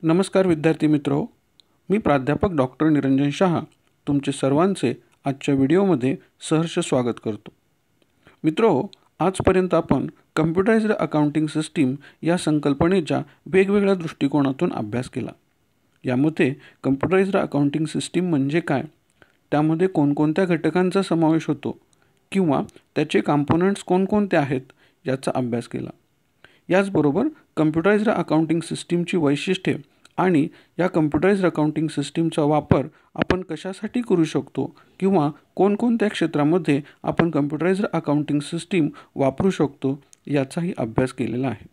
नमस्कार विद्यार्थी मित्रो, मी प्राध्यापक डॉक्टर निरंजन शहा तुमचे सर्वांचे आजच्या व्हिडिओमध्ये सहर्ष स्वागत करतो। मित्रो, आजपर्यंत आपण कम्प्युटराइज्ड अकाउंटिंग सिस्टीम या संकल्पनेच्या वेगवेगळ्या दृष्टिकोनातून अभ्यास केला। यामध्ये कम्प्युटराइज्ड अकाउंटिंग सिस्टीम म्हणजे काय, त्यामध्ये कोणकोणत्या घटकांचा समावेश होतो किंवा त्याचे कंपोनेंट्स कोणकोणते आहेत याचा अभ्यास केला। याचबरोबर कम्प्युटराइज्ड अकाउंटिंग सिस्टीमची वैशिष्ट्ये आणि या कम्प्युटराइज्ड अकाउंटिंग सिस्टीमचा वापर आपण कशासाठी करू शकतो किंवा कोणकोणत्या क्षेत्रामध्ये आपण कम्प्युटराइज्ड अकाउंटिंग सिस्टीम वापरू शकतो याचाही अभ्यास केलेला आहे।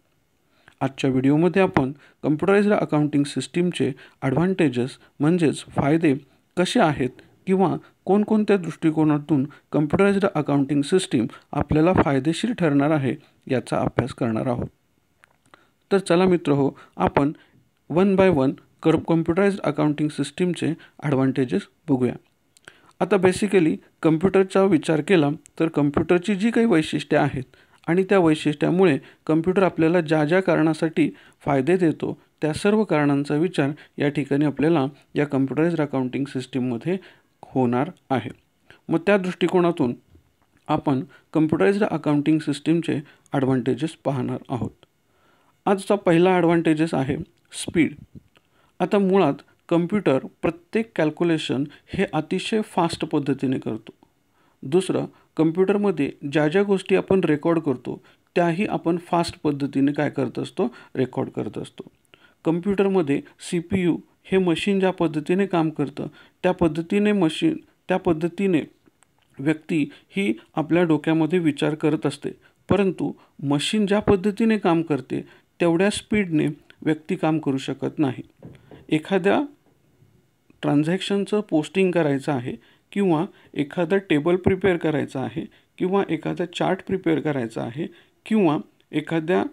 आजच्या व्हिडिओमध्ये आपण कम्प्युटराइज्ड अकाउंटिंग सिस्टीमचे ॲडव्हांटेजेस म्हणजेच फायदे कसे आहेत किंवा कोणकोणत्या दृष्टिकोनातून कम्प्युटराइज्ड अकाउंटिंग सिस्टीम आपल्याला फायदेशीर ठरणार आहे याचा अभ्यास करणार आहोत। तर चला मित्रहो, आपण one by one computerised accounting सिस्टीमचे ॲडव्हांटेजेस बघूया। आता बेसिकली कम्प्युटरचा विचार केला तर कम्प्युटरची जी काही वैशिष्ट्ये आहेत आणि त्या वैशिष्ट्यामुळे कम्प्युटर आपल्याला ज्या ज्या कारणासाठी फायदे देतो त्या सर्व कारणांचा विचार या ठिकाणी आपल्याला या कम्प्युटराइज्ड अकाउंटिंग सिस्टीममध्ये होणार आहे। मग त्या दृष्टिकोनातून आपण कम्प्युटराइज्ड अकाउंटिंग सिस्टीमचे ॲडव्हांटेजेस पाहणार आहोत। आजचा पहिला ॲडव्हांटेजेस आहे स्पीड। आता मुळात कम्प्युटर प्रत्येक कॅल्क्युलेशन हे अतिशय फास्ट पद्धतीने करतो। दुसरं, कम्प्युटरमध्ये ज्या ज्या गोष्टी आपण रेकॉर्ड करतो त्याही आपण फास्ट पद्धतीने काय करत असतो, रेकॉर्ड करत असतो। कम्प्युटरमध्ये CPU हे मशीन ज्या पद्धतीने काम करतं त्या पद्धतीने व्यक्ती ही आपल्या डोक्यामध्ये विचार करत असते, परंतु मशीन ज्या पद्धतीने काम करते तेवढ्या स्पीडने व्यक्ती काम करू शकत नाही। एखाद्या ट्रान्झॅक्शनचं पोस्टिंग करायचं आहे किंवा एखादा टेबल प्रिपेअर करायचा आहे किंवा एखादा चार्ट प्रिपेअर करायचा आहे किंवा एखाद्या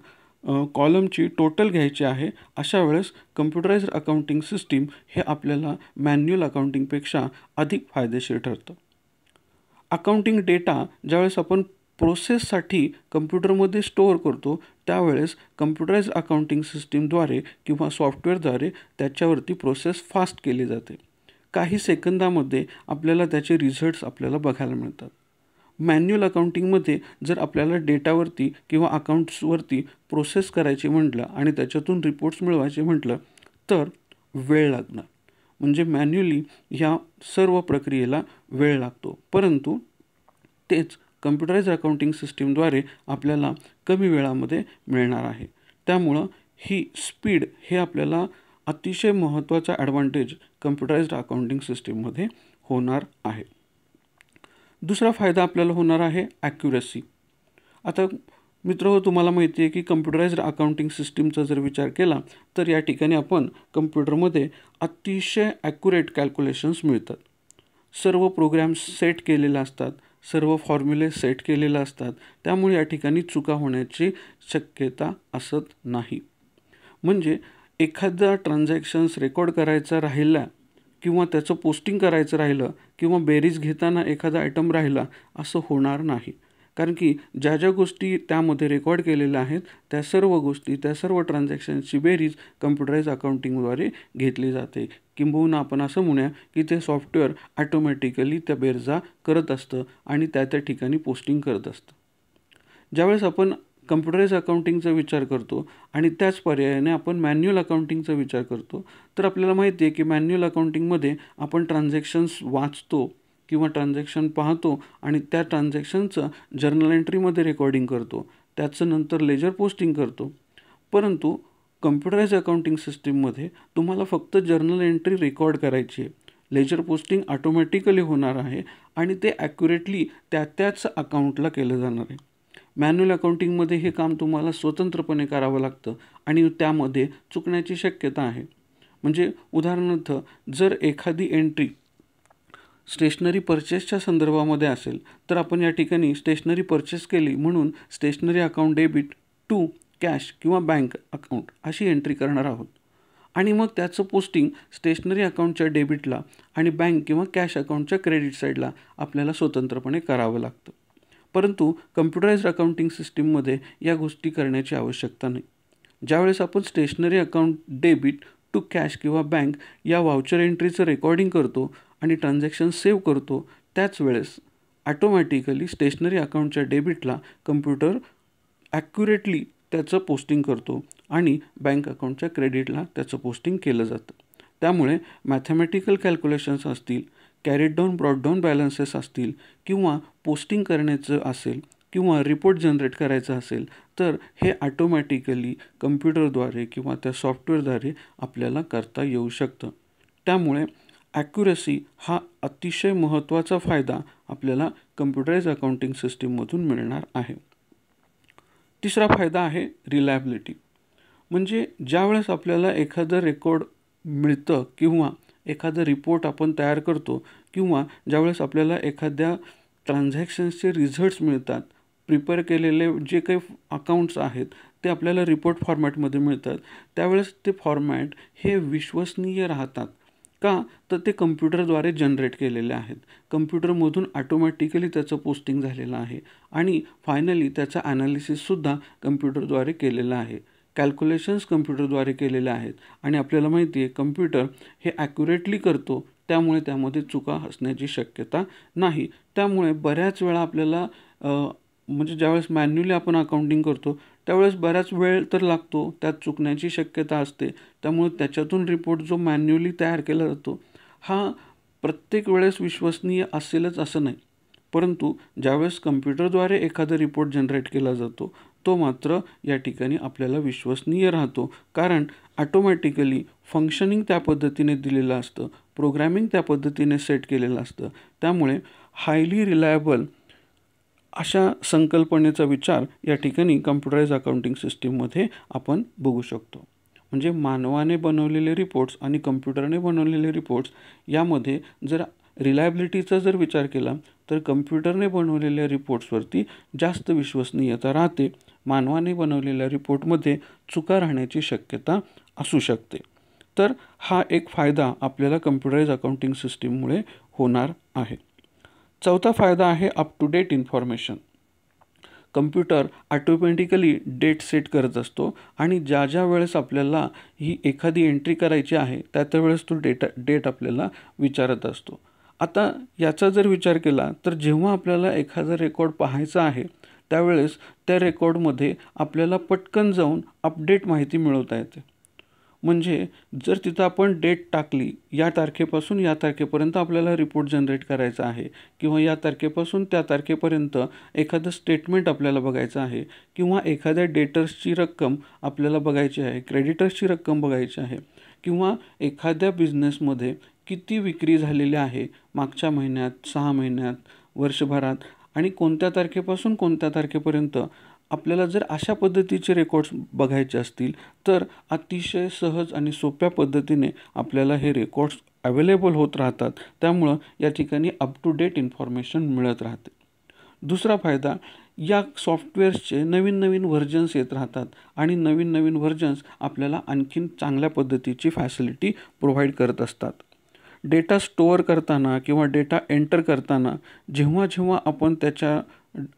कॉलमची टोटल घ्यायची आहे, अशा वेळेस कम्प्युटराइज्ड अकाउंटिंग सिस्टीम हे आपल्याला मॅन्युअल अकाउंटिंगपेक्षा अधिक फायदेशीर ठरतं। अकाउंटिंग डेटा ज्यावेळेस आपण प्रोसेससाठी कम्प्युटरमध्ये स्टोअर करतो त्यावेळेस कम्प्युटराइज्ड अकाउंटिंग सिस्टीमद्वारे किंवा सॉफ्टवेअरद्वारे त्याच्यावरती प्रोसेस फास्ट केली जाते। काही सेकंदामध्ये आपल्याला त्याचे रिझल्ट्स आपल्याला बघायला मिळतात। मॅन्युअल अकाउंटिंगमध्ये जर आपल्याला डेटावरती किंवा अकाउंट्सवरती प्रोसेस करायची म्हटलं आणि त्याच्यातून रिपोर्ट्स मिळवायचे म्हटलं तर वेळ लागणार, म्हणजे मॅन्युअली ह्या सर्व प्रक्रियेला वेळ लागतो, परंतु तेच कम्प्युटराइज्ड अकाउंटिंग सिस्टीमद्वारे आपल्याला कमी वेळामध्ये मिळणार आहे। त्यामुळं ही स्पीड हे आपल्याला अतिशय महत्त्वाचा ॲडव्हांटेज कम्प्युटराइज्ड अकाउंटिंग सिस्टीममध्ये होणार आहे। दुसरा फायदा आपल्याला होणार आहे ॲक्युरसी। आता मित्रहो, तुम्हाला माहिती आहे की कम्प्युटराइज्ड अकाउंटिंग सिस्टीमचा जर विचार केला तर या ठिकाणी आपण कम्प्युटरमध्ये अतिशय ॲक्युरेट कॅल्क्युलेशन्स मिळतात। सर्व प्रोग्राम्स सेट केलेले असतात, सर्व फॉर्म्युले सेट केलेले असतात, त्यामुळे या ठिकाणी चुका होण्याची शक्यता असत नाही। म्हणजे एखादा ट्रान्झॅक्शन्स रेकॉर्ड करायचा राहिला किंवा त्याचं पोस्टिंग करायचं राहिलं किंवा बेरीज घेताना एखादा आयटम राहिला असं होणार नाही, कारण की ज्या ज्या गोष्टी त्यामध्ये रेकॉर्ड केलेल्या आहेत त्या सर्व ट्रान्झॅक्शन्सची बेरीज कम्प्युटराइज्ड अकाउंटिंगद्वारे घेतली जाते। किंबहुना आपण असं म्हणूया की ते सॉफ्टवेअर ॲटोमॅटिकली त्या बेरजा करत असतं आणि त्या ठिकाणी पोस्टिंग करत असतं। ज्यावेळेस आपण कम्प्युटराइज्ड अकाउंटिंगचा विचार करतो आणि त्याच पर्यायाने आपण मॅन्युअल अकाउंटिंगचा विचार करतो तर आपल्याला माहिती आहे की मॅन्युअल अकाउंटिंगमध्ये आपण ट्रान्झॅक्शन्स वाचतो किंवा ट्रान्झॅक्शन पाहतो आणि त्या ट्रान्झॅक्शनचं जर्नल एंट्रीमध्ये रेकॉर्डिंग करतो, त्याचं नंतर लेजर पोस्टिंग करतो। परंतु कम्प्युटराइज्ड अकाउंटिंग सिस्टीममध्ये तुम्हाला फक्त जर्नल एंट्री रेकॉर्ड करायची आहे, लेजर पोस्टिंग ऑटोमॅटिकली होणार आहे आणि ते ॲक्युरेटली त्याच अकाउंटला केलं जाणार आहे। मॅन्युअल अकाउंटिंगमध्ये हे काम तुम्हाला स्वतंत्रपणे करावं लागतं आणि त्यामध्ये चुकण्याची शक्यता आहे। म्हणजे उदाहरणार्थ, जर एखादी एंट्री स्टेशनरी परचेसच्या संदर्भामध्ये असेल तर आपण या ठिकाणी स्टेशनरी परचेस केली म्हणून stationery account debit to cash किंवा बँक अकाउंट अशी एंट्री करणार आहोत आणि मग त्याचं पोस्टिंग स्टेशनरी अकाउंटच्या डेबिटला आणि बँक किंवा कॅश अकाउंटच्या क्रेडिट साईडला आपल्याला स्वतंत्रपणे करावं लागतं। परंतु कम्प्युटराइज्ड अकाउंटिंग सिस्टीममध्ये या गोष्टी करण्याची आवश्यकता नाही। ज्यावेळेस आपण stationery account debit to cash किंवा बँक या व्हाउचर एंट्रीचं रेकॉर्डिंग करतो आणि ट्रान्झॅक्शन सेव्ह करतो, त्याच वेळेस ॲटोमॅटिकली स्टेशनरी अकाउंटच्या डेबिटला कम्प्युटर ॲक्युरेटली त्याचं पोस्टिंग करतो आणि बँक अकाउंटच्या क्रेडिटला त्याचं पोस्टिंग केलं जातं. त्यामुळे मॅथमॅटिकल कॅल्क्युलेशन्स असतील, carried down broad down balances असतील किंवा पोस्टिंग करण्याचं असेल किंवा रिपोर्ट जनरेट करायचा असेल तर हे ॲटोमॅटिकली कम्प्युटरद्वारे किंवा त्या सॉफ्टवेअरद्वारे आपल्याला करता येऊ शकतं. त्यामुळे ॲक्युरसी हा अतिशय महत्त्वाचा फायदा आपल्याला कम्प्युटराइज अकाउंटिंग सिस्टीममधून मिळणार आहे. तिसरा फायदा आहे रिलायबिलिटी. म्हणजे ज्यावेळेस आपल्याला एखादं रेकॉर्ड मिळतं किंवा एखादं रिपोर्ट आपण तयार करतो किंवा ज्यावेळेस आपल्याला एखाद्या ट्रान्झॅक्शन्सचे रिझल्ट्स मिळतात, प्रिपेअर केलेले जे काही अकाउंट्स आहेत ते आपल्याला रिपोर्ट फॉर्मॅटमध्ये मिळतात, त्यावेळेस ते फॉर्मॅट हे विश्वसनीय राहतात. का तर ते कम्प्युटरद्वारे जनरेट केलेले आहेत, कम्प्युटरमधून ऑटोमॅटिकली त्याचं पोस्टिंग झालेलं आहे आणि फायनली त्याचा ॲनालिसिससुद्धा कम्प्युटरद्वारे केलेला आहे, कॅल्क्युलेशन्स कम्प्युटरद्वारे केलेले आहेत आणि आपल्याला माहिती आहे कम्प्युटर हे ॲक्युरेटली करतो, त्यामुळे त्यामध्ये चुका असण्याची शक्यता नाही. त्यामुळे बऱ्याच वेळा आपल्याला म्हणजे ज्यावेळेस मॅन्युअली आपण अकाउंटिंग करतो त्यावेळेस बराच वेळ तर लागतो, त्यात चुकण्याची शक्यता असते. त्यामुळे त्याच्यातून रिपोर्ट जो मॅन्युअली तयार केला जातो हा प्रत्येक वेळेस विश्वसनीय असेलच असं नाही, परंतु ज्यावेळेस कम्प्युटरद्वारे एखादा रिपोर्ट जनरेट केला जातो तो मात्र या ठिकाणी आपल्याला विश्वसनीय राहतो, कारण ऑटोमॅटिकली फंक्शनिंग त्या पद्धतीने दिलेलं असतं, प्रोग्रॅमिंग त्या पद्धतीने सेट केलेलं असतं. त्यामुळे हायली रिलायबल अशा संकल्पनेचा विचार या ठिकाणी कम्प्युटराइज अकाउंटिंग सिस्टीममध्ये आपण बघू शकतो. म्हणजे मानवाने बनवलेले रिपोर्ट्स आणि कम्प्युटरने बनवलेले रिपोर्ट्स यामध्ये जर रिलायबिलिटीचा जर विचार केला तर कम्प्युटरने बनवलेल्या रिपोर्ट्सवरती जास्त विश्वसनीयता राहते, मानवाने बनवलेल्या रिपोर्टमध्ये चुका राहण्याची शक्यता असू शकते. तर हा एक फायदा आपल्याला कम्प्युटराइज अकाउंटिंग सिस्टीममुळे होणार आहे. चौथा फायदा आहे up to date information. Computer automatically date set करत असतो आणि ज्या ज्या वेळेस आपल्याला ही एखादी एंट्री करायची आहे त्या वेळेस तो डेट आपल्याला विचारत असतो. आता याचा जर विचार केला तर जेव्हा आपल्याला एखादा रेकॉर्ड पाहायचा आहे त्यावेळेस त्या रेकॉर्डमध्ये आपल्याला पटकन जाऊन अपडेट माहिती मिळवता येते. म्हणजे जर तिथं आपण डेट टाकली, या तारखेपासून या तारखेपर्यंत आपल्याला रिपोर्ट जनरेट करायचा आहे किंवा या तारखेपासून त्या तारखेपर्यंत एखादं स्टेटमेंट आपल्याला बघायचं आहे किंवा एखाद्या डेटर्सची रक्कम आपल्याला बघायची आहे, क्रेडिटर्सची रक्कम बघायची आहे किंवा एखाद्या बिझनेसमध्ये किती विक्री झालेली आहे मागच्या महिन्यात, 6 महिन्यात, वर्षभरात आणि कोणत्या तारखेपासून कोणत्या तारखेपर्यंत आपल्याला जर अशा पद्धतीचे रेकॉर्ड्स बघायचे असतील तर अतिशय सहज आणि सोप्या पद्धतीने आपल्याला हे रेकॉर्ड्स अवेलेबल होत राहतात. त्यामुळं या ठिकाणी अप टू डेट इन्फॉर्मेशन मिळत राहते. दुसरा फायदा, या सॉफ्टवेअर्सचे नवीन नवीन व्हर्जन्स येत राहतात आणि नवीन नवीन व्हर्जन्स आपल्याला आणखीन चांगल्या पद्धतीची फॅसिलिटी प्रोव्हाइड करत असतात. डेटा स्टोअर करताना किंवा डेटा एंटर करताना जेव्हा जेव्हा आपण त्याच्या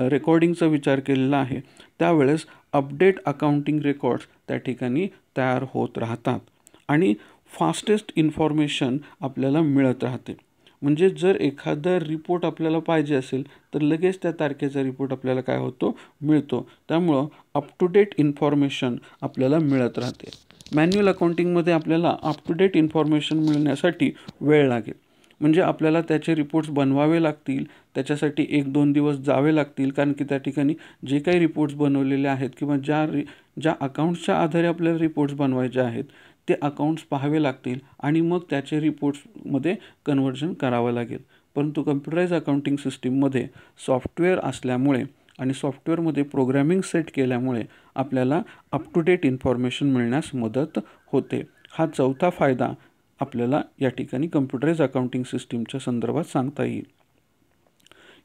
रेकॉर्डिंगचा विचार केलेला आहे त्यावेळेस अपडेट अकाउंटिंग रेकॉर्ड्स त्या ठिकाणी तयार होत राहतात आणि फास्टेस्ट इन्फॉर्मेशन आपल्याला मिळत राहते. म्हणजे जर एखादा रिपोर्ट आपल्याला पाहिजे असेल तर लगेच त्या तारखेचा रिपोर्ट आपल्याला काय होतो, मिळतो. त्यामुळं अप टू डेट इन्फॉर्मेशन आपल्याला मिळत राहते. मॅन्युअल अकाउंटिंगमध्ये आपल्याला अप टू डेट इन्फॉर्मेशन मिळण्यासाठी वेळ लागेल. म्हणजे आपल्याला त्याचे रिपोर्ट्स बनवावे लागतील, त्याच्यासाठी 1-2 दिवस जावे लागतील, कारण की त्या ठिकाणी जे काही रिपोर्ट्स बनवलेले आहेत किंवा ज्या अकाउंट्सच्या आधारे आपल्याला रिपोर्ट्स बनवायचे आहेत ते अकाउंट्स पाहावे लागतील आणि मग त्याचे रिपोर्ट्समध्ये कन्व्हर्जन करावं लागेल. परंतु कम्प्युटराइज अकाउंटिंग सिस्टीममध्ये सॉफ्टवेअर असल्यामुळे आणि सॉफ्टवेअरमध्ये प्रोग्रॅमिंग सेट केल्यामुळे आपल्याला अप टू डेट इन्फॉर्मेशन मिळण्यास मदत होते. हा चौथा फायदा आपल्याला या ठिकाणी कम्प्युटराइज अकाउंटिंग सिस्टीमच्या संदर्भात सांगता येईल.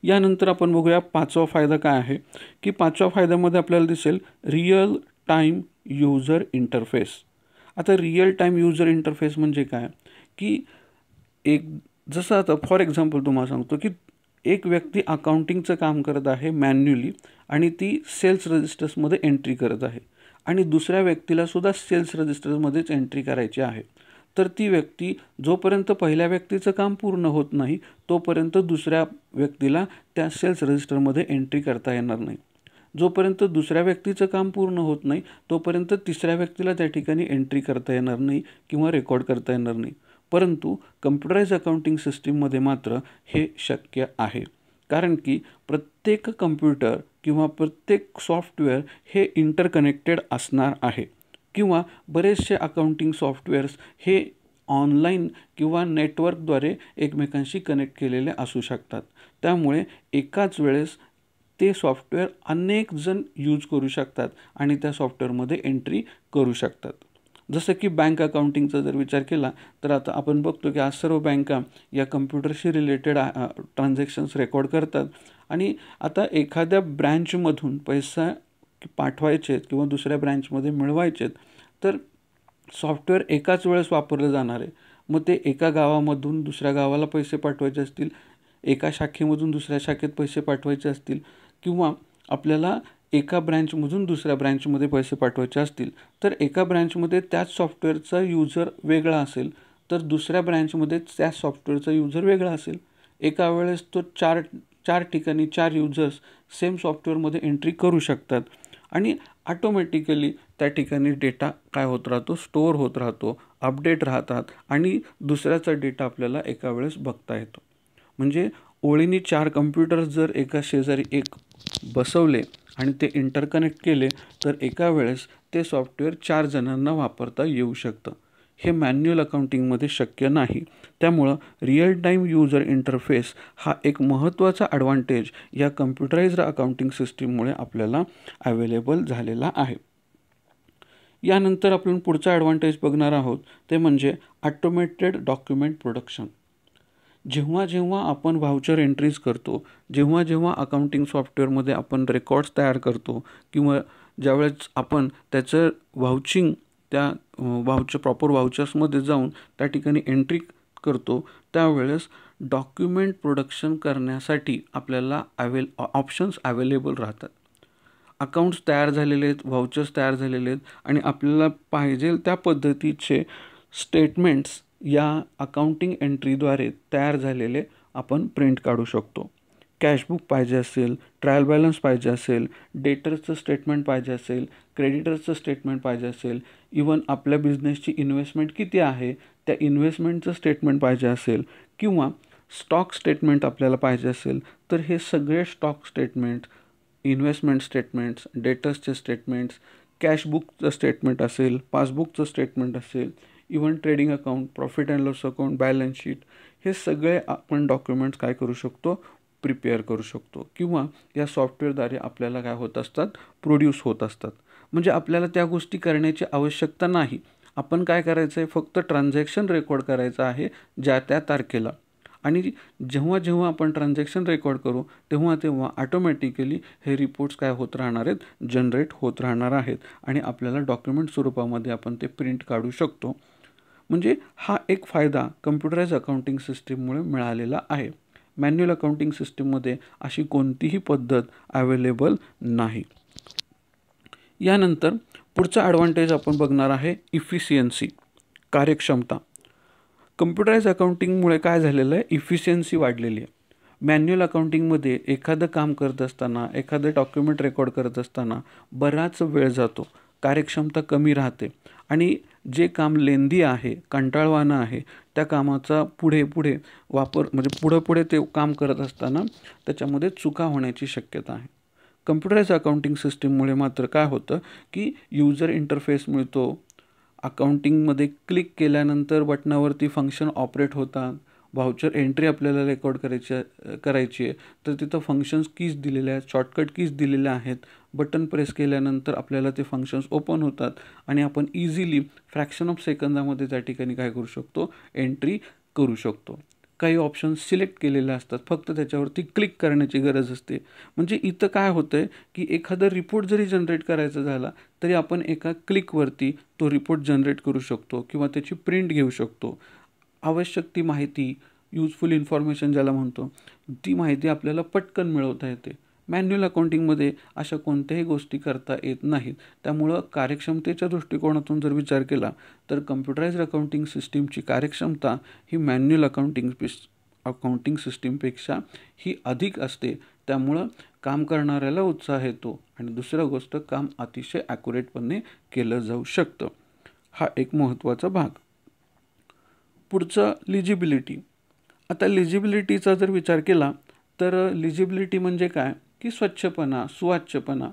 यानंतर आपण बघूया पाचवा फायदा काय आहे, की पाचव्या फायद्यामध्ये आपल्याला दिसेल रिअल टाईम यूजर इंटरफेस. आता रिअल टाईम यूजर इंटरफेस म्हणजे काय, की जसं आता फॉर एक्झाम्पल तुम्हाला सांगतो की एक व्यक्ती अकाउंटिंगचं काम करत आहे मॅन्युअली आणि ती सेल्स रजिस्टर्समध्ये एंट्री करत आहे. आणि दुसऱ्या व्यक्तीला सुद्धा सेल्स रजिस्टरमध्येच एंट्री करायची आहे, तर ती व्यक्ती जोपर्यंत पहिल्या व्यक्तीचं काम पूर्ण होत नाही तोपर्यंत दुसऱ्या व्यक्तीला त्या सेल्स रजिस्टरमध्ये एंट्री करता येणार नाही. जोपर्यंत दुसऱ्या व्यक्तीचं काम पूर्ण होत नाही तोपर्यंत तिसऱ्या व्यक्तीला त्या ठिकाणी एंट्री करता येणार नाही किंवा रेकॉर्ड करता येणार नाही. परंतु कम्प्युटराइज अकाउंटिंग सिस्टीममध्ये मात्र हे शक्य आहे, कारण की प्रत्येक कम्प्युटर किंवा प्रत्येक सॉफ्टवेअर हे इंटरकनेक्टेड असणार आहे किंवा बरेचसे अकाउंटिंग सॉफ्टवेअर्स हे ऑनलाईन किंवा नेटवर्कद्वारे एकमेकांशी कनेक्ट केलेले असू शकतात. त्यामुळे एकाच वेळेस ते सॉफ्टवेअर अनेक जण यूज करू शकतात आणि त्या सॉफ्टवेअरमध्ये एंट्री करू शकतात. जसं की बँक अकाउंटिंगचा जर विचार केला तर आता आपण बघतो की आज सर्व बँका या कम्प्युटरशी रिलेटेड ट्रान्झॅक्शन्स रेकॉर्ड करतात. आणि आता एखाद्या ब्रँचमधून पैसा पाठवायचे किंवा दुसऱ्या ब्रँचमध्ये मिळवायचेत तर सॉफ्टवेअर एकाच वेळेस वापरलं जाणार आहे. मग ते एका गावामधून दुसऱ्या गावाला पैसे पाठवायचे असतील, एका शाखेमधून दुसऱ्या शाखेत पैसे पाठवायचे असतील किंवा आपल्याला एका ब्रँचमधून दुसऱ्या ब्रँचमध्ये पैसे पाठवायचे असतील तर एका ब्रँचमध्ये त्याच सॉफ्टवेअरचा यूजर वेगळा असेल तर दुसऱ्या ब्रँचमध्ये त्याच सॉफ्टवेअरचा यूजर वेगळा असेल. एका वेळेस तो चार ठिकाणी 4 यूजर्स सेम सॉफ्टवेअरमध्ये एंट्री करू शकतात आणि ऑटोमॅटिकली त्या ठिकाणी डेटा काय होत राहतो, स्टोअर होत राहतो, अपडेट राहतात आणि दुसऱ्याचा डेटा आपल्याला एका वेळेस बघता येतो. म्हणजे ओळीने 4 कम्प्युटर्स जर एका शेजारी एक बसवले आणि ते इंटरकनेक्ट केले तर एका वेळेस ते सॉफ्टवेअर 4 जणांना वापरता येऊ शकतं. हे मॅन्युअल अकाउंटिंगमध्ये शक्य नाही. त्यामुळं रिअल टाईम यूजर इंटरफेस हा एक महत्त्वाचा ॲडव्हान्टेज या कम्प्युटराइज्ड अकाउंटिंग सिस्टीममुळे आपल्याला अवेलेबल झालेला आहे. यानंतर आपण पुढचा ॲडव्हान्टेज बघणार आहोत ते म्हणजे ऑटोमेटेड डॉक्युमेंट प्रोडक्शन. जेव्हा जेव्हा आपण व्हाउचर एंट्रीज करतो, जेव्हा जेव्हा अकाउंटिंग सॉफ्टवेअरमध्ये आपण रेकॉर्ड्स तयार करतो किंवा ज्यावेळेस आपण त्याचं व्हाउचिंग त्या प्रॉपर व्हाउचर्समध्ये जाऊन त्या ठिकाणी एंट्री करतो, त्यावेळेस डॉक्युमेंट प्रोडक्शन करण्यासाठी आपल्याला ऑप्शन्स अवेलेबल राहतात. अकाउंट्स तयार झालेले आहेत, व्हाउचर्स तयार झालेले आहेत आणि आपल्याला पाहिजे त्या पद्धतीचे स्टेटमेंट्स या अकाउंटिंग एंट्रीद्वारे तयार झालेले आपण प्रिंट काढू शकतो. कॅशबुक पाहिजे असेल, ट्रायल बॅलन्स पाहिजे असेल, डेटर्सचं स्टेटमेंट पाहिजे असेल, क्रेडिटर्सचं स्टेटमेंट पाहिजे असेल, इवन आपल्या बिझनेसची इन्व्हेस्टमेंट किती आहे त्या इन्व्हेस्टमेंटचं स्टेटमेंट पाहिजे असेल किंवा स्टॉक स्टेटमेंट आपल्याला पाहिजे असेल तर हे सगळे स्टॉक स्टेटमेंट, इन्व्हेस्टमेंट स्टेटमेंट्स, डेटर्सचे स्टेटमेंट्स, कॅशबुकचं स्टेटमेंट असेल, पासबुकचं स्टेटमेंट असेल, even trading account, profit and loss account, balance sheet, हे सगळे आपण डॉक्युमेंट्स काय करू शकतो, प्रिपेअर करू शकतो किंवा या सॉफ्टवेअरद्वारे आपल्याला काय होत असतात, प्रोड्यूस होत असतात. म्हणजे आपल्याला त्या गोष्टी करण्याची आवश्यकता नाही. आपण काय करायचं आहे, फक्त ट्रान्झॅक्शन रेकॉर्ड करायचं आहे ज्या त्या तारखेला आणि जेव्हा जेव्हा आपण ट्रान्झॅक्शन रेकॉर्ड करू तेव्हा तेव्हा ऑटोमॅटिकली हे रिपोर्ट्स काय होत राहणार आहेत, जनरेट होत राहणार आहेत आणि आपल्याला डॉक्युमेंट स्वरूपामध्ये आपण ते प्रिंट काढू शकतो. म्हणजे हा एक फायदा कम्प्युटराइज अकाउंटिंग सिस्टीममुळे मिळालेला आहे. मॅन्युअल अकाउंटिंग सिस्टीममध्ये अशी कोणतीही पद्धत अवेलेबल नाही. यानंतर पुढचा ॲडव्हान्टेज आपण बघणार आहे इफिशियन्सी, कार्यक्षमता. कम्प्युटराइज अकाउंटिंगमुळे काय झालेलं आहे, इफिशियन्सी वाढलेली आहे. मॅन्युअल अकाउंटिंगमध्ये एखादं काम करत असताना, एखादं डॉक्युमेंट रेकॉर्ड करत असताना बराच वेळ जातो, कार्यक्षमता कमी राहते आणि जे काम लेंदी आहे, कंटाळवाणं आहे, त्या कामाचा पुढे वापर म्हणजे पुढे ते काम करत असताना त्याच्यामध्ये चुका होण्याची शक्यता आहे. कम्प्युटराइज अकाउंटिंग सिस्टीममुळे मात्र काय होतं की यूजर इंटरफेस मिळतो. अकाउंटिंगमध्ये क्लिक केल्यानंतर बटनावरती फंक्शन ऑपरेट होतात. व्हाउचर एंट्री आपल्याला रेकॉर्ड करायची आहे तर तिथं फंक्शन्स कीज दिलेल्या आहेत, शॉर्टकट कीज दिलेल्या आहेत. बटन प्रेस केल्यानंतर आपल्याला ते फंक्शन्स ओपन होतात आणि आपण इझिली फ्रॅक्शन ऑफ सेकंदामध्ये त्या ठिकाणी काय करू शकतो, एंट्री करू शकतो. काही ऑप्शन्स सिलेक्ट केलेले असतात, फक्त त्याच्यावरती क्लिक करण्याची गरज असते. म्हणजे इथं काय होतं आहे की एखादा रिपोर्ट जरी जनरेट करायचा झाला तरी आपण एका क्लिकवरती तो रिपोर्ट जनरेट करू शकतो किंवा त्याची प्रिंट घेऊ शकतो. आवश्यक ती माहिती, युजफुल इन्फॉर्मेशन ज्याला म्हणतो, ती माहिती आपल्याला पटकन मिळवता येते. मॅन्युअल अकाउंटिंगमध्ये अशा कोणत्याही गोष्टी करता येत नाहीत. त्यामुळं कार्यक्षमतेच्या दृष्टिकोनातून जर विचार केला तर कम्प्युटराइज्ड अकाउंटिंग सिस्टीमची कार्यक्षमता ही मॅन्युअल अकाउंटिंग सिस्टीमपेक्षा ही अधिक असते. त्यामुळं काम करणाऱ्याला उत्साह येतो आणि दुसरं गोष्ट काम अतिशय ॲक्युरेटपणे केलं जाऊ शकतं. हा एक महत्त्वाचा भाग. पुढचं लिजिबिलिटी. आता लिजिबिलिटीचा जर विचार केला तर लिजिबिलिटी म्हणजे काय की स्वच्छपणा, सुवाच्यपणा.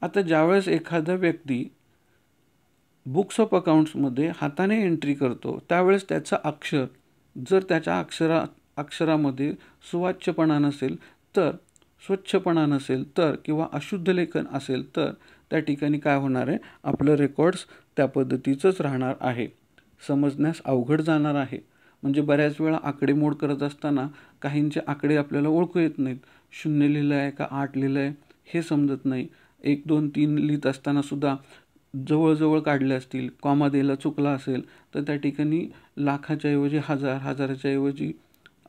आता ज्यावेळेस एखादा व्यक्ती बुक्स ऑफ अकाउंट्समध्ये हाताने एंट्री करतो त्यावेळेस त्याचं अक्षर जर त्याच्या अक्षरामध्ये सुवाच्यपणा नसेल तर, स्वच्छपणा नसेल तर, किंवा अशुद्ध लेखन असेल तर त्या ठिकाणी काय होणार आहे, आपलं रेकॉर्ड्स त्या पद्धतीचंच राहणार आहे, समजण्यास अवघड जाणार आहे. म्हणजे बऱ्याच वेळा आकडेमोड करत असताना काहींचे आकडे आपल्याला ओळखू येत नाहीत. 0 लिहिलं आहे का 8 लिहिलं आहे हे समजत नाही. 1, 2, 3 लिहित असताना सुद्धा जवळजवळ काढले असतील, कॉमा द्यायला चुकला असेल तर त्या ठिकाणी लाखाच्या ऐवजी हजार, हजाराच्या ऐवजी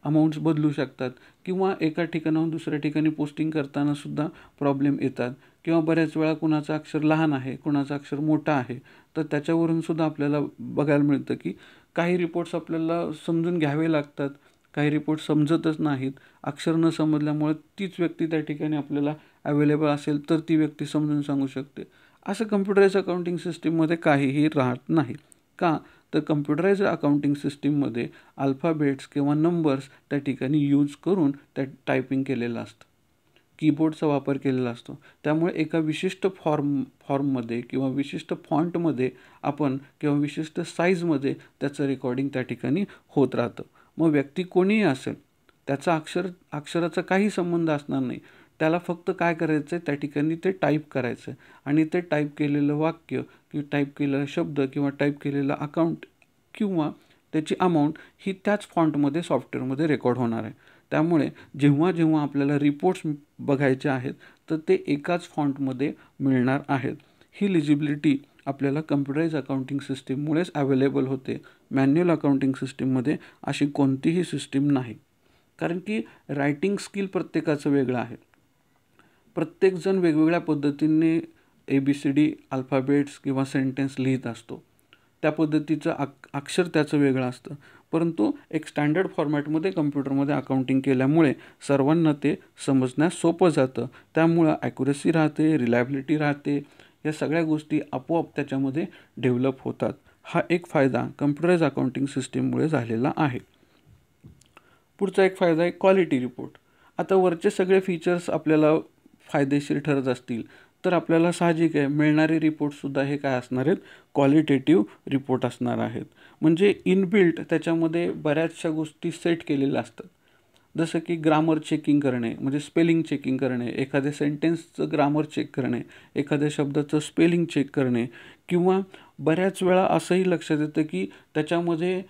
अमाऊंट्स बदलू शकतात. किंवा एका ठिकाणाहून दुसऱ्या ठिकाणी पोस्टिंग करताना सुद्धा प्रॉब्लेम येतात. किंवा बऱ्याच वेळा कुणाचं अक्षर लहान आहे, कुणाचं अक्षर मोठं आहे, तर त्याच्यावरून सुद्धा आपल्याला बघायला मिळतं की काही रिपोर्ट्स आपल्याला समजून घ्यावे लागतात, काही रिपोर्ट समजतच नाहीत. अक्षर न समजल्यामुळे तीच व्यक्ती त्या ठिकाणी आपल्याला अवेलेबल असेल तर ती व्यक्ती समजून सांगू शकते. असं कम्प्युटराइज्ड अकाउंटिंग सिस्टीममध्ये काहीही राहत नाही. का तर कम्प्युटराइज्ड अकाउंटिंग सिस्टीममध्ये अल्फाबेट्स किंवा नंबर्स त्या ठिकाणी यूज करून त्या टायपिंग केलेलं असतं, कीबोर्डचा वापर केलेला असतो. त्यामुळे एका विशिष्ट फॉर्ममध्ये किंवा विशिष्ट फॉन्टमध्ये आपण किंवा विशिष्ट साईजमध्ये त्याचं रेकॉर्डिंग त्या ठिकाणी होत राहतं. मग व्यक्ती कोणीही असेल त्याचा अक्षराचा काही संबंध असणार नाही. त्याला फक्त काय करायचं आहे, त्या ठिकाणी ते टाईप करायचं आहे आणि ते टाईप केलेलं वाक्य किंवा टाईप केलेला शब्द किंवा टाईप केलेलं अकाउंट किंवा त्याची अमाऊंट ही त्याच फॉन्टमध्ये सॉफ्टवेअरमध्ये रेकॉर्ड होणार आहे. त्यामुळे जेव्हा जेव्हा आपल्याला रिपोर्ट्स बघायचे आहेत तर ते एकाच फॉन्टमध्ये मिळणार आहेत. ही लिजिबिलिटी आपल्याला कम्प्युटराइज्ड अकाउंटिंग सिस्टीममुळेच अवेलेबल होते. मॅन्युअल अकाउंटिंग सिस्टीममध्ये अशी कोणतीही सिस्टीम नाही. कारण की रायटिंग स्किल प्रत्येकाचं वेगळं आहे. प्रत्येकजण वेगवेगळ्या पद्धतीने ABCD अल्फाबेट्स किंवा सेंटेन्स लिहित असतो. त्या पद्धतीचं अक्षर त्याचं वेगळं असतं. परंतु एक स्टँडर्ड फॉर्मॅटमध्ये कम्प्युटरमध्ये अकाउंटिंग केल्यामुळे सर्वांना ते समजण्यास सोपं जातं. त्यामुळं ॲक्युरसी राहते, रिलायबिलिटी राहते, या सगळ्या गोष्टी आपोआप त्याच्यामध्ये डेव्हलप होतात. हा एक फायदा कम्प्युटराइज्ड अकाउंटिंग सिस्टीममुळे झालेला आहे. पुढचा एक फायदा आहे क्वालिटी रिपोर्ट. आता वरचे सगळे फीचर्स आपल्याला फायदेशीर ठरत असतील तर आपल्याला साहजिक आहे मिळणारे रिपोर्टसुद्धा हे काय असणार आहेत, क्वालिटेटिव्ह रिपोर्ट असणार आहेत. म्हणजे इनबिल्ट त्याच्यामध्ये बऱ्याचशा गोष्टी सेट केलेल्या असतात. जसं की ग्रामर चेकिंग करणे, म्हणजे स्पेलिंग चेकिंग करणे, एखाद्या सेंटेन्सचं ग्रामर चेक करणे, एखाद्या शब्दाचं स्पेलिंग चेक करणे, किंवा बऱ्याच वेळा असंही लक्षात येतं की त्याच्यामध्ये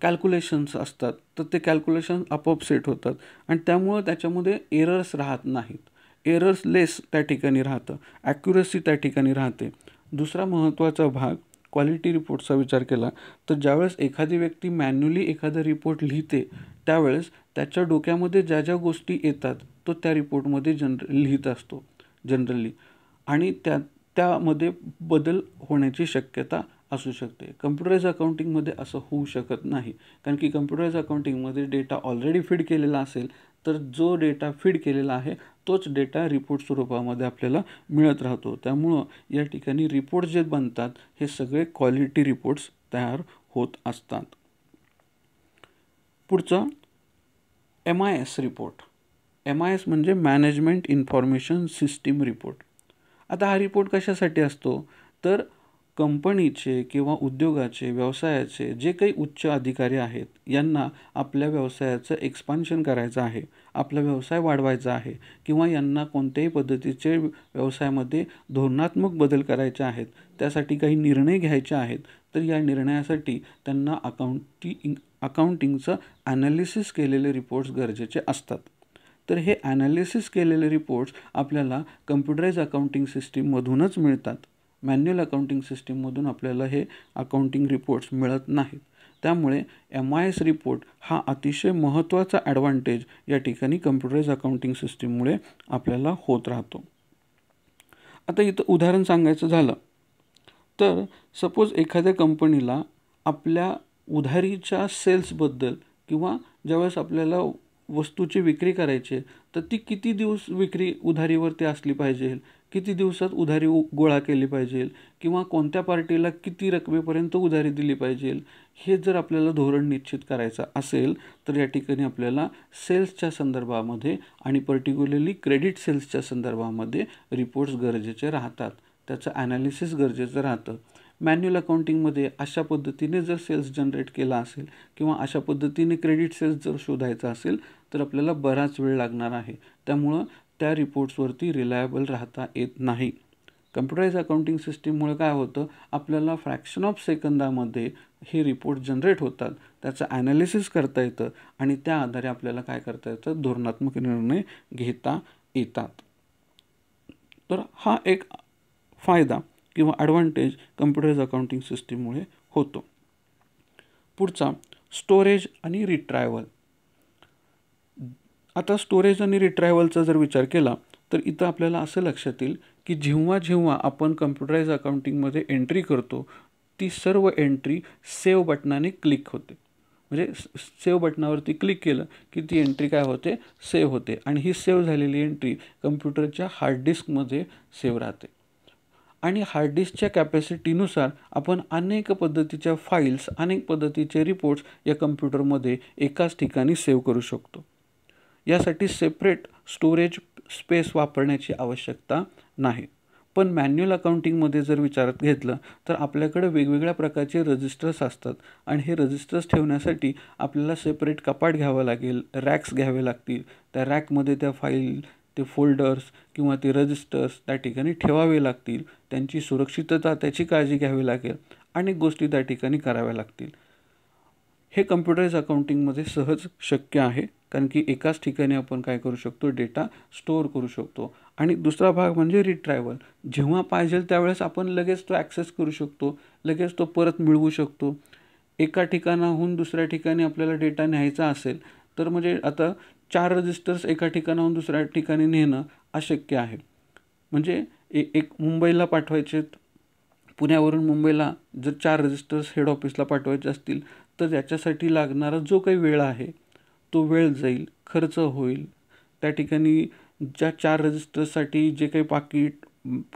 कॅल्क्युलेशन्स असतात तर ते कॅल्क्युलेशन आपोआप सेट होतात आणि त्यामुळं त्याच्यामध्ये एरर्स राहत नाहीत. एरर्स लेस त्या ठिकाणी राहतं, ॲक्युरसी त्या ठिकाणी राहते. दुसरा महत्त्वाचा भाग क्वालिटी रिपोर्टचा विचार केला तर ज्यावेळेस एखादी व्यक्ती मॅन्युअली एखादा रिपोर्ट लिहिते त्यावेळेस त्याच्या डोक्यामध्ये ज्या ज्या गोष्टी येतात तो त्या रिपोर्टमध्ये लिहित असतो जनरली, आणि त्यामध्ये बदल होण्याची शक्यता असू शकते. कम्प्युटराइज्ड अकाउंटिंगमध्ये असं होऊ शकत नाही. कारण की कम्प्युटराइज्ड अकाउंटिंगमध्ये डेटा ऑलरेडी फीड केलेला असेल तर जो डेटा फीड केलेला आहे तोच डेटा रिपोर्ट स्वरूपामध्ये आपल्याला मिळत राहतो. त्यामुळं या ठिकाणी रिपोर्ट जे बनतात हे सगळे क्वालिटी रिपोर्ट्स तयार होत असतात. पुढचं MIS रिपोर्ट. MIS म्हणजे मॅनेजमेंट इन्फॉर्मेशन सिस्टीम रिपोर्ट. आता हा रिपोर्ट कशासाठी असतो तर कंपनीचे किंवा उद्योगाचे, व्यवसायाचे जे काही उच्च अधिकारी आहेत यांना आपल्या व्यवसायाचं एक्सपान्शन करायचं आहे, आपला व्यवसाय वाढवायचा आहे, किंवा यांना कोणत्याही पद्धतीचे व्यवसायामध्ये धोरणात्मक बदल करायचे आहेत, त्यासाठी काही निर्णय घ्यायचे आहेत, तर या निर्णयासाठी त्यांना अकाउंटिंगचं ॲनालिसिस केलेले रिपोर्ट्स गरजेचे असतात. तर हे ॲनालिसिस केलेले रिपोर्ट्स आपल्याला कम्प्युटराइज्ड अकाउंटिंग सिस्टीममधूनच मिळतात. मॅन्युअल अकाउंटिंग सिस्टीममधून आपल्याला हे अकाउंटिंग रिपोर्ट्स मिळत नाहीत. त्यामुळे MIS रिपोर्ट हा अतिशय महत्त्वाचा ॲडव्हान्टेज या ठिकाणी कम्प्युटराइज अकाउंटिंग सिस्टीममुळे आपल्याला होत राहतो. आता इथं उदाहरण सांगायचं झालं तर सपोज एखाद्या कंपनीला आपल्या उधारीच्या सेल्सबद्दल किंवा ज्यावेळेस आपल्याला वस्तूची विक्री करायची तर ती किती दिवस विक्री उधारीवरती असली पाहिजे, किती दिवसात उधारी गोळा केली पाहिजे किंवा कोणत्या पार्टीला किती रकमेपर्यंत उधारी दिली पाहिजे, हे जर आपल्याला धोरण निश्चित करायचं असेल तर या ठिकाणी आपल्याला सेल्सच्या संदर्भामध्ये आणि पर्टिक्युलरली क्रेडिट सेल्सच्या संदर्भामध्ये रिपोर्ट्स गरजेचे राहतात, त्याचं ॲनालिसिस गरजेचं राहतं. मॅन्युअल अकाउंटिंगमध्ये अशा पद्धतीने जर सेल्स जनरेट केला असेल किंवा अशा पद्धतीने क्रेडिट सेल्स जर शोधायचा असेल तर आपल्याला बराच वेळ लागणार आहे. त्यामुळं त्या रिपोर्ट्सवरती रिलायबल राहता येत नाही. कम्प्युटराइज अकाउंटिंग सिस्टीममुळे काय होतं, आपल्याला फ्रॅक्शन ऑफ सेकंदामध्ये हे रिपोर्ट जनरेट होतात, त्याचं ॲनालिसिस करता येतं आणि त्या आधारे आपल्याला काय करता येतं, धोरणात्मक निर्णय घेता येतात. तर हा एक फायदा किंवा ॲडव्हान्टेज कम्प्युटराइज अकाउंटिंग सिस्टीममुळे होतो. पुढचा स्टोरेज आणि रिट्रायवल. आता स्टोरेज आणि रिट्रायवलचा जर विचार केला तर इथं आपल्याला असं लक्षात येईल की जेव्हा जेव्हा आपण कम्प्युटराइज अकाउंटिंगमध्ये एंट्री करतो ती सर्व एंट्री सेव्ह बटनाने क्लिक होते. म्हणजे सेव्ह बटनावरती क्लिक केलं की ती एंट्री काय होते, सेव्ह होते आणि ही सेव्ह झालेली एंट्री कम्प्युटरच्या हार्ड डिस्कमध्ये सेव्ह राहते. आणि हार्ड डिस्कच्या कॅपॅसिटीनुसार आपण अनेक पद्धतीच्या फाईल्स, अनेक पद्धतीचे रिपोर्ट्स या कम्प्युटरमध्ये एकाच ठिकाणी सेव्ह करू शकतो. यासाठी सेपरेट स्टोरेज स्पेस वापरण्याची आवश्यकता नाही. पण मॅन्युअल अकाउंटिंगमध्ये जर विचारात घेतलं तर आपल्याकडे वेगवेगळ्या प्रकारचे रजिस्टर्स असतात आणि हे रजिस्टर्स ठेवण्यासाठी आपल्याला सेपरेट कपाट घ्यावं लागेल, रॅक्स घ्यावे लागतील. त्या रॅकमध्ये त्या फाईल, ते फोल्डर्स किंवा ते रजिस्टर्स त्या ठिकाणी ठेवावे लागतील. त्यांची सुरक्षितता, त्याची काळजी घ्यावी लागेल. अनेक गोष्टी त्या ठिकाणी कराव्या लागतील. हे कम्प्युटराइज अकाउंटिंगमध्ये सहज शक्य आहे कारण की एकाच ठिकाणी आपण काय करू शकतो, डेटा स्टोअर करू शकतो. आणि दुसरा भाग म्हणजे रिट्रायवल. जेव्हा पाहिजे त्यावेळेस आपण लगेच तो ॲक्सेस करू शकतो, लगेच तो परत मिळवू शकतो. एका ठिकाणाहून दुसऱ्या ठिकाणी आपल्याला डेटा न्यायचा असेल तर म्हणजे आता 4 रजिस्टर्स एका ठिकाणाहून दुसऱ्या ठिकाणी नेणं अशक्य आहे. म्हणजे एक मुंबईला पाठवायचे, पुण्यावरून मुंबईला जर 4 रजिस्टर्स हेड ऑफिसला पाठवायचे असतील तर त्याच्यासाठी लागणारा जो काही वेळ आहे तो वेळ जाईल, खर्च होईल. त्या ठिकाणी ज्या 4 रजिस्टर्ससाठी जे काही पाकिट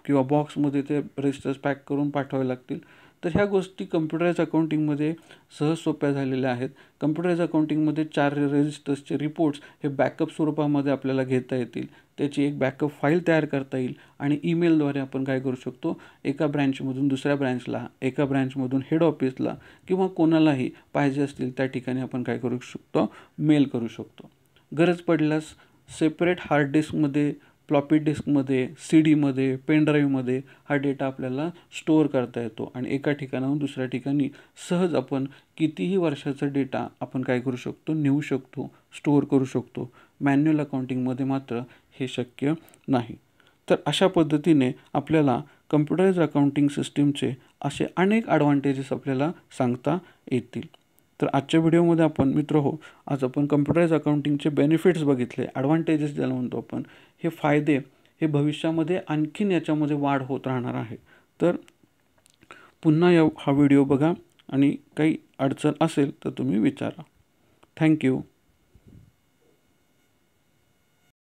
किंवा बॉक्समध्ये ते रजिस्टर्स पॅक करून पाठवावे लागतील. तर ह्या गोष्टी कम्प्युटराइज अकाउंटिंगमध्ये सहज सोप्या झालेल्या आहेत. कम्प्युटराइज अकाउंटिंगमध्ये 4 रजिस्टर्सचे रिपोर्ट्स हे बॅकअप स्वरूपामध्ये आपल्याला घेता येतील. त्याची एक बॅकअप फाईल तयार करता येईल आणि ईमेलद्वारे आपण काय करू शकतो, एका ब्रँचमधून दुसऱ्या ब्रँचला, एका ब्रँचमधून हेड ऑफिसला किंवा कोणालाही पाहिजे असतील त्या ठिकाणी आपण काय करू शकतो, मेल करू शकतो. गरज पडल्यास सेपरेट हार्ड डिस्कमध्ये, फ्लॉपी डिस्कमध्ये, CDमध्ये, पेनड्राईव्हमध्ये हा डेटा आपल्याला स्टोअर करता येतो आणि एका ठिकाणाहून दुसऱ्या ठिकाणी सहज आपण कितीही वर्षाचा डेटा आपण काय करू शकतो, नेऊ शकतो, स्टोअर करू शकतो. मॅन्युअल अकाउंटिंगमध्ये मात्र हे शक्य नाही. तर अशा पद्धतीने आपल्याला कम्प्युटराइज अकाउंटिंग सिस्टीमचे असे अनेक ॲडव्हान्टेजेस आपल्याला सांगता येतील. तर आजच्या व्हिडिओमध्ये आपण आज आपण कम्प्युटराइज अकाउंटिंगचे बेनिफिट्स बघितले, ॲडव्हान्टेजेस ज्याला म्हणतो आपण, हे फायदे हे भविष्यामध्ये आणखीन याच्यामध्ये वाढ होत राहणार आहे. तर पुन्हा हा व्हिडिओ बघा आणि काही अडचण असेल तर तुम्ही विचारा. थँक्यू.